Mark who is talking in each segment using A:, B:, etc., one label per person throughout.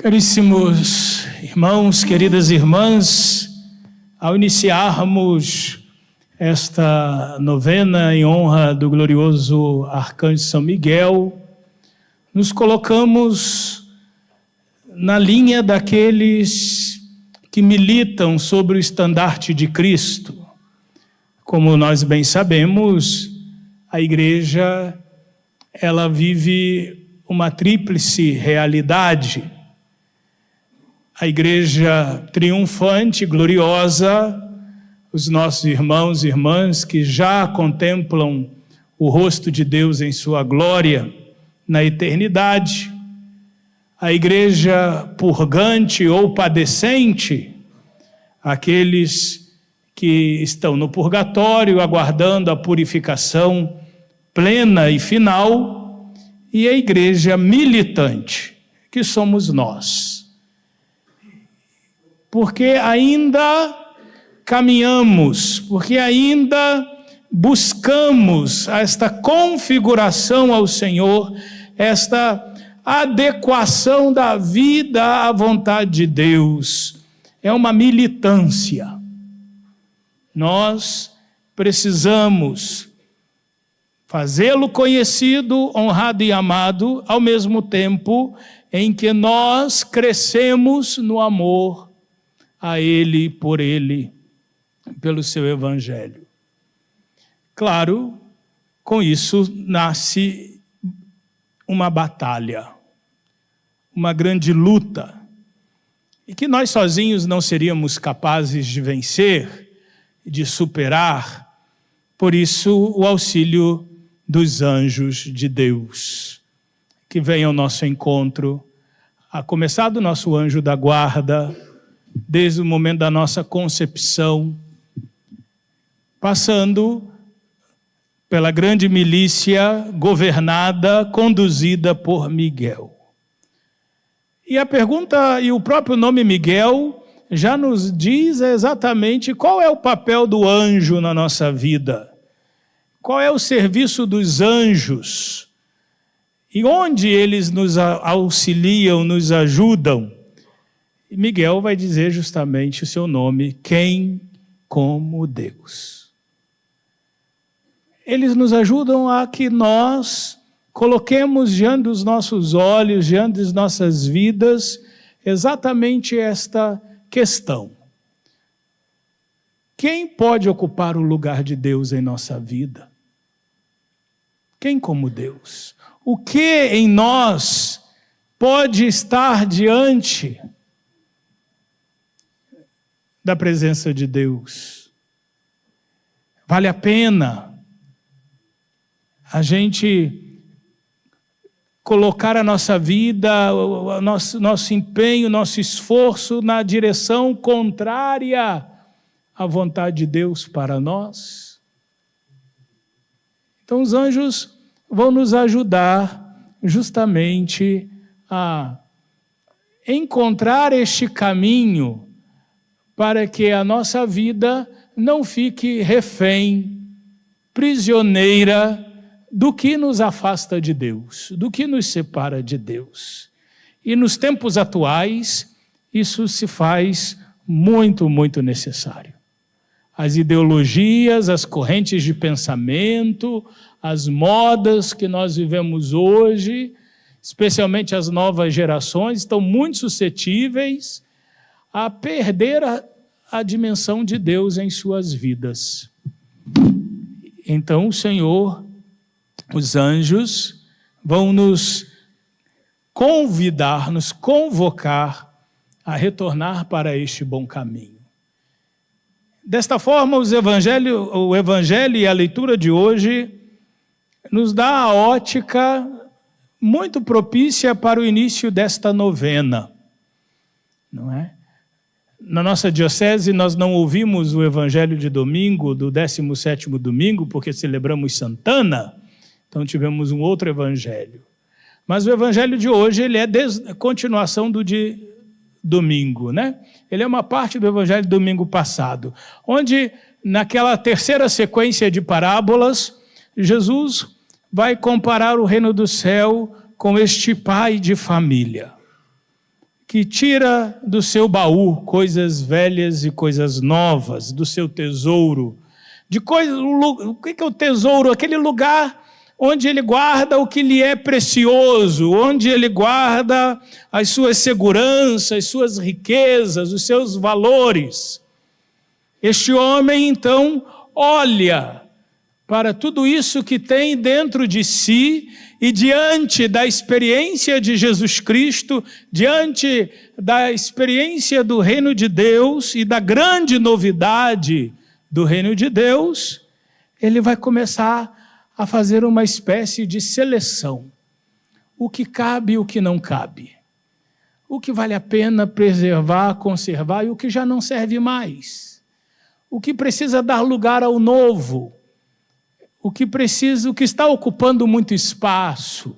A: Caríssimos irmãos, queridas irmãs, ao iniciarmos esta novena em honra do glorioso Arcanjo São Miguel, nos colocamos na linha daqueles que militam sobre o estandarte de Cristo. Como nós bem sabemos, a Igreja, ela vive uma tríplice realidade. A Igreja triunfante, gloriosa, os nossos irmãos e irmãs que já contemplam o rosto de Deus em sua glória na eternidade. A Igreja purgante ou padecente, aqueles que estão no purgatório aguardando a purificação plena e final, e a Igreja militante, que somos nós. Porque ainda caminhamos, porque ainda buscamos esta configuração ao Senhor, esta adequação da vida à vontade de Deus. É uma militância. Nós precisamos fazê-lo conhecido, honrado e amado, ao mesmo tempo em que nós crescemos no amor a Ele, por Ele, pelo seu Evangelho. Claro, com isso nasce uma batalha, uma grande luta, e que nós sozinhos não seríamos capazes de vencer, de superar, por isso o auxílio dos anjos de Deus, que vem ao nosso encontro, a começar do nosso anjo da guarda, desde o momento da nossa concepção, passando pela grande milícia governada, conduzida por Miguel. E a pergunta, e o próprio nome Miguel, já nos diz exatamente qual é o papel do anjo na nossa vida. Qual é o serviço dos anjos? E onde eles nos auxiliam, nos ajudam? E Miguel vai dizer justamente o seu nome, quem como Deus. Eles nos ajudam a que nós coloquemos diante dos nossos olhos, diante das nossas vidas, exatamente esta questão. Quem pode ocupar o lugar de Deus em nossa vida? Quem como Deus? O que em nós pode estar diante da presença de Deus? Vale a pena a gente colocar a nossa vida, o nosso empenho, nosso esforço na direção contrária à vontade de Deus para nós? Então os anjos vão nos ajudar justamente a encontrar este caminho para que a nossa vida não fique refém, prisioneira do que nos afasta de Deus, do que nos separa de Deus. E nos tempos atuais, isso se faz muito, muito necessário. As ideologias, as correntes de pensamento, as modas que nós vivemos hoje, especialmente as novas gerações, estão muito suscetíveis a perder a dimensão de Deus em suas vidas. Então o Senhor, os anjos, vão nos convidar, nos convocar a retornar para este bom caminho. Desta forma, o Evangelho e a leitura de hoje nos dá a ótica muito propícia para o início desta novena, não é? Na nossa diocese, nós não ouvimos o Evangelho de domingo, do 17º domingo, porque celebramos Santana, então tivemos um outro Evangelho. Mas o Evangelho de hoje, ele é continuação do de domingo, né? Ele é uma parte do Evangelho do domingo passado, onde, naquela terceira sequência de parábolas, Jesus vai comparar o reino do céu com este pai de família, que tira do seu baú coisas velhas e coisas novas, do seu tesouro. O que é o tesouro? Aquele lugar onde ele guarda o que lhe é precioso, onde ele guarda as suas seguranças, as suas riquezas, os seus valores. Este homem, então, olha para tudo isso que tem dentro de si e diante da experiência de Jesus Cristo, diante da experiência do reino de Deus e da grande novidade do reino de Deus, ele vai começar a fazer uma espécie de seleção. O que cabe e o que não cabe. O que vale a pena preservar, conservar e o que já não serve mais. O que precisa dar lugar ao novo. O que está ocupando muito espaço.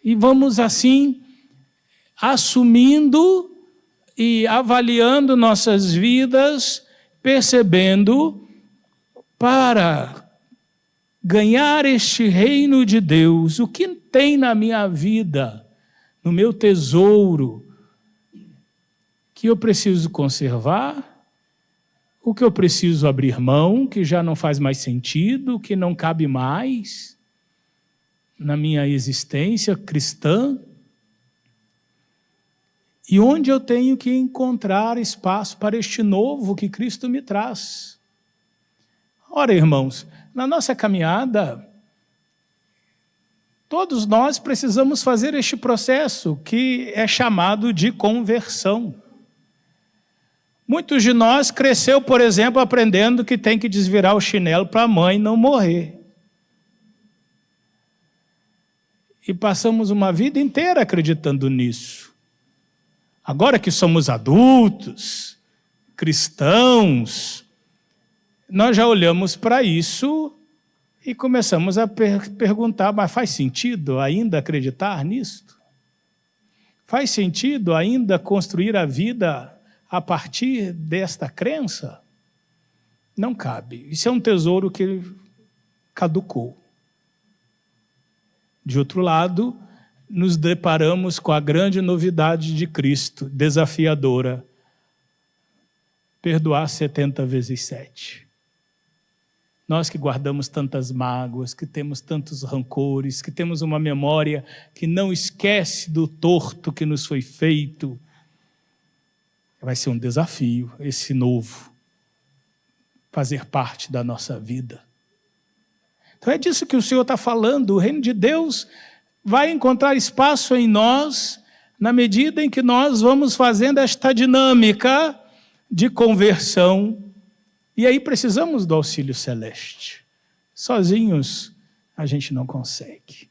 A: E vamos assim assumindo e avaliando nossas vidas, percebendo para ganhar este reino de Deus, o que tem na minha vida, no meu tesouro, que eu preciso conservar, o que eu preciso abrir mão, que já não faz mais sentido, que não cabe mais na minha existência cristã, e onde eu tenho que encontrar espaço para este novo que Cristo me traz. Ora, irmãos, na nossa caminhada, todos nós precisamos fazer este processo que é chamado de conversão. Muitos de nós cresceu, por exemplo, aprendendo que tem que desvirar o chinelo para a mãe não morrer. E passamos uma vida inteira acreditando nisso. Agora que somos adultos, cristãos, nós já olhamos para isso e começamos a perguntar, mas faz sentido ainda acreditar nisto? Faz sentido ainda construir a vida a partir desta crença? Não cabe. Isso é um tesouro que caducou. De outro lado, nos deparamos com a grande novidade de Cristo, desafiadora: perdoar 70 vezes 7. Nós que guardamos tantas mágoas, que temos tantos rancores, que temos uma memória que não esquece do torto que nos foi feito, vai ser um desafio, esse novo, fazer parte da nossa vida. Então é disso que o Senhor está falando. O reino de Deus vai encontrar espaço em nós na medida em que nós vamos fazendo esta dinâmica de conversão. E aí precisamos do auxílio celeste. Sozinhos a gente não consegue.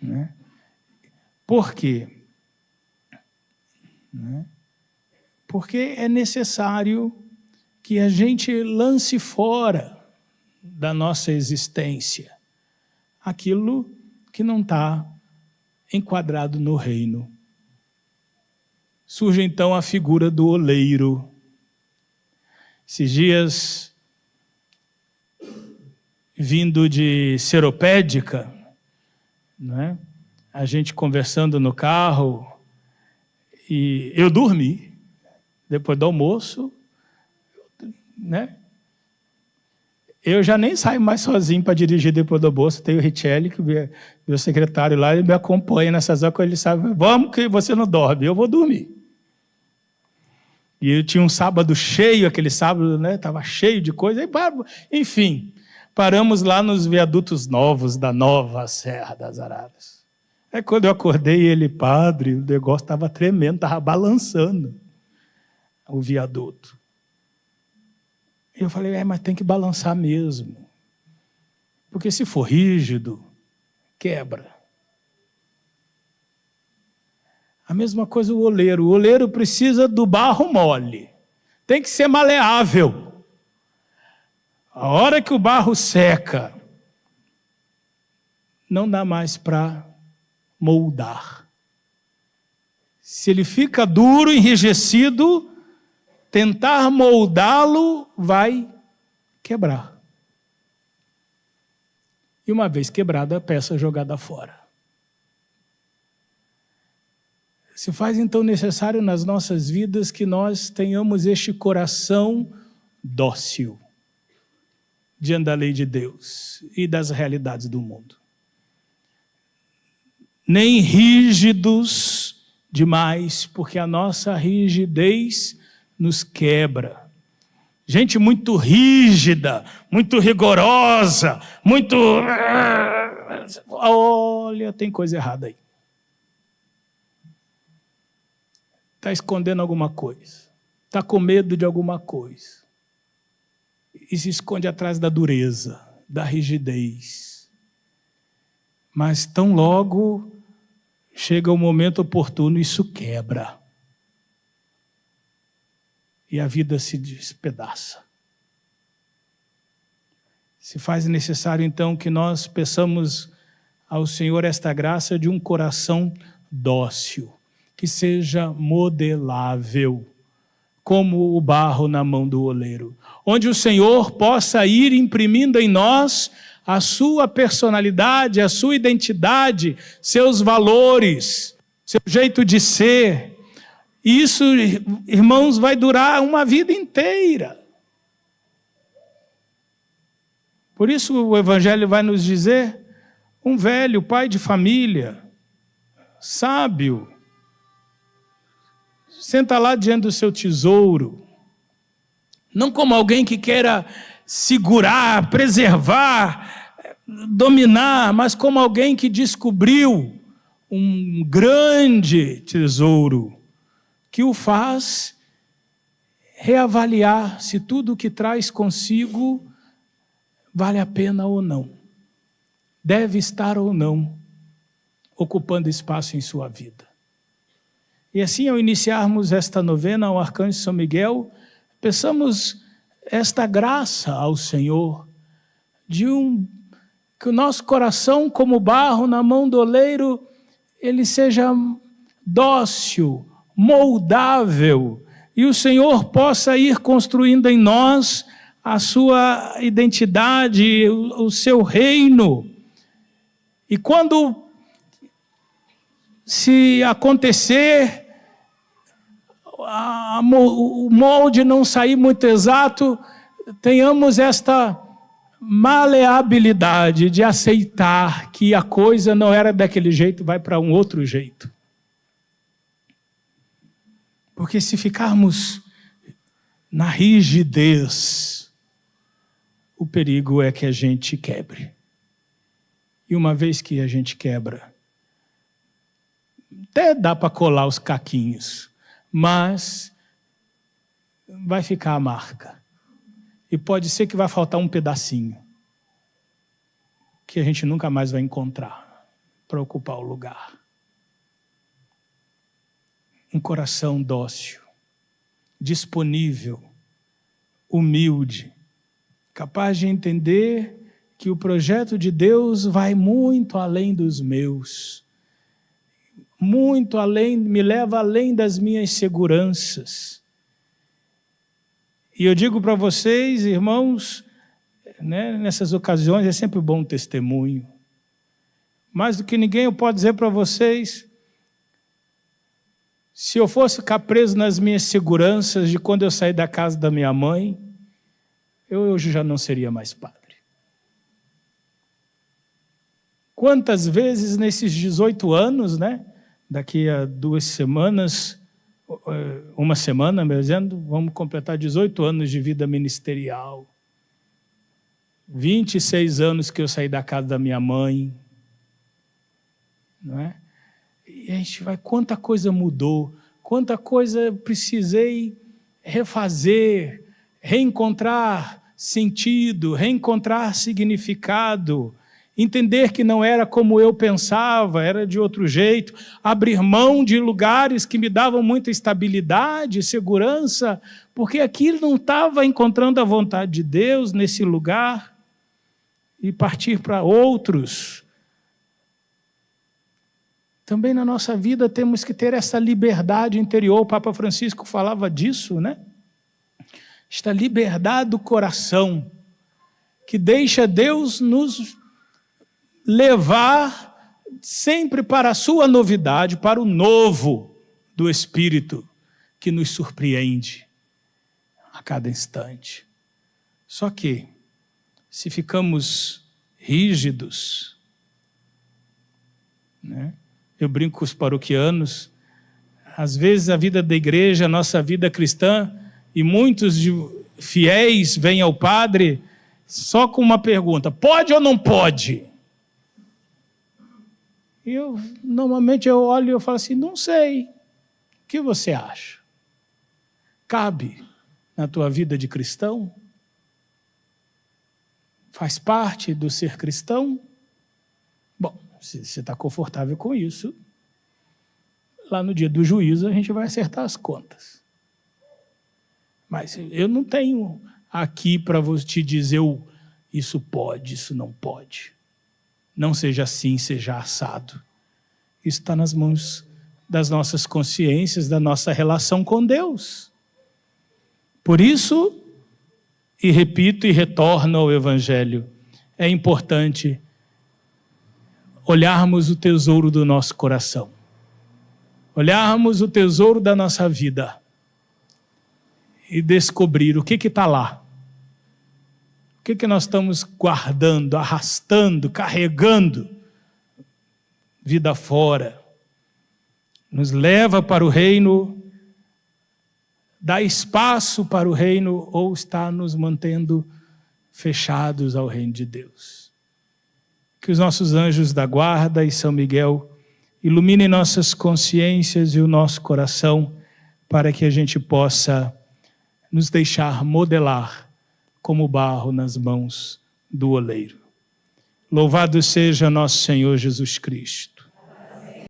A: Né? Por quê? Né? Porque é necessário que a gente lance fora da nossa existência aquilo que não está enquadrado no reino. Surge então a figura do oleiro. Esses dias, vindo de Seropédica, né? A gente conversando no carro, e eu dormi, depois do almoço, né? Eu já nem saio mais sozinho para dirigir depois do almoço. Tem o Richelli, que é meu secretário lá, ele me acompanha nessas horas, ele sabe, vamos que você não dorme, eu vou dormir. E eu tinha um sábado cheio, aquele sábado, né? Estava cheio de coisa. Enfim, paramos lá nos viadutos novos da nova Serra das Araras. Aí quando eu acordei, ele, padre, o negócio estava tremendo, estava balançando o viaduto. Eu falei, mas tem que balançar mesmo. Porque se for rígido, quebra. A mesma coisa o oleiro. O oleiro precisa do barro mole. Tem que ser maleável. A hora que o barro seca, não dá mais para moldar. Se ele fica duro, enrijecido, tentar moldá-lo vai quebrar. E uma vez quebrada, a peça é jogada fora. Se faz então necessário nas nossas vidas que nós tenhamos este coração dócil diante da lei de Deus e das realidades do mundo. Nem rígidos demais, porque a nossa rigidez nos quebra. Gente muito rígida, muito rigorosa, muito... Olha, tem coisa errada aí. Está escondendo alguma coisa. Está com medo de alguma coisa. E se esconde atrás da dureza, da rigidez. Mas tão logo chega o momento oportuno, isso quebra. E a vida se despedaça. Se faz necessário, então, que nós peçamos ao Senhor esta graça de um coração dócil, que seja modelável, como o barro na mão do oleiro, onde o Senhor possa ir imprimindo em nós a sua personalidade, a sua identidade, seus valores, seu jeito de ser. E isso, irmãos, vai durar uma vida inteira. Por isso o Evangelho vai nos dizer, um velho pai de família, sábio, senta lá diante do seu tesouro, não como alguém que queira segurar, preservar, dominar, mas como alguém que descobriu um grande tesouro, que o faz reavaliar se tudo o que traz consigo vale a pena ou não, deve estar ou não ocupando espaço em sua vida. E assim, ao iniciarmos esta novena ao Arcanjo São Miguel, peçamos esta graça ao Senhor, que o nosso coração, como barro na mão do oleiro, ele seja dócil, moldável, e o Senhor possa ir construindo em nós a sua identidade, o seu reino. E quando se acontecer, o molde não sair muito exato, tenhamos esta maleabilidade de aceitar que a coisa não era daquele jeito, vai para um outro jeito. Porque se ficarmos na rigidez, o perigo é que a gente quebre. E uma vez que a gente quebra, até dá para colar os caquinhos, mas vai ficar a marca. E pode ser que vai faltar um pedacinho, que a gente nunca mais vai encontrar para ocupar o lugar. Um coração dócil, disponível, humilde, capaz de entender que o projeto de Deus vai muito além dos meus, muito além, me leva além das minhas seguranças. E eu digo para vocês, irmãos, né, nessas ocasiões é sempre bom testemunho. Mais do que ninguém eu posso dizer para vocês, se eu fosse ficar preso nas minhas seguranças de quando eu saí da casa da minha mãe, eu hoje já não seria mais padre. Quantas vezes nesses 18 anos, né? Daqui a 2 semanas, uma semana, me dizendo, vamos completar 18 anos de vida ministerial. 26 anos que eu saí da casa da minha mãe. Não é? E a gente vai, quanta coisa mudou, quanta coisa precisei refazer, reencontrar sentido, reencontrar significado, entender que não era como eu pensava, era de outro jeito, abrir mão de lugares que me davam muita estabilidade, segurança, porque aquilo não estava encontrando a vontade de Deus nesse lugar, e partir para outros. Também na nossa vida temos que ter essa liberdade interior, o Papa Francisco falava disso, né? Esta liberdade do coração, que deixa Deus nos levar sempre para a sua novidade, para o novo, do Espírito que nos surpreende a cada instante. Só que, se ficamos rígidos, né? Eu brinco com os paroquianos, às vezes a vida da igreja, a nossa vida cristã, e muitos fiéis vêm ao padre só com uma pergunta: pode ou não pode? E normalmente eu olho e eu falo assim: não sei, o que você acha? Cabe na tua vida de cristão? Faz parte do ser cristão? Bom, se você está confortável com isso, lá no dia do juízo a gente vai acertar as contas. Mas eu não tenho aqui para te dizer isso pode, isso não pode. Não seja assim, seja assado. Isso está nas mãos das nossas consciências, da nossa relação com Deus. Por isso, e repito e retorno ao Evangelho, é importante olharmos o tesouro do nosso coração, olharmos o tesouro da nossa vida e descobrir o que está lá. O que nós estamos guardando, arrastando, carregando vida fora. Nos leva para o reino, dá espaço para o reino ou está nos mantendo fechados ao reino de Deus. Que os nossos anjos da guarda e São Miguel iluminem nossas consciências e o nosso coração para que a gente possa nos deixar modelar como barro nas mãos do oleiro. Louvado seja nosso Senhor Jesus Cristo.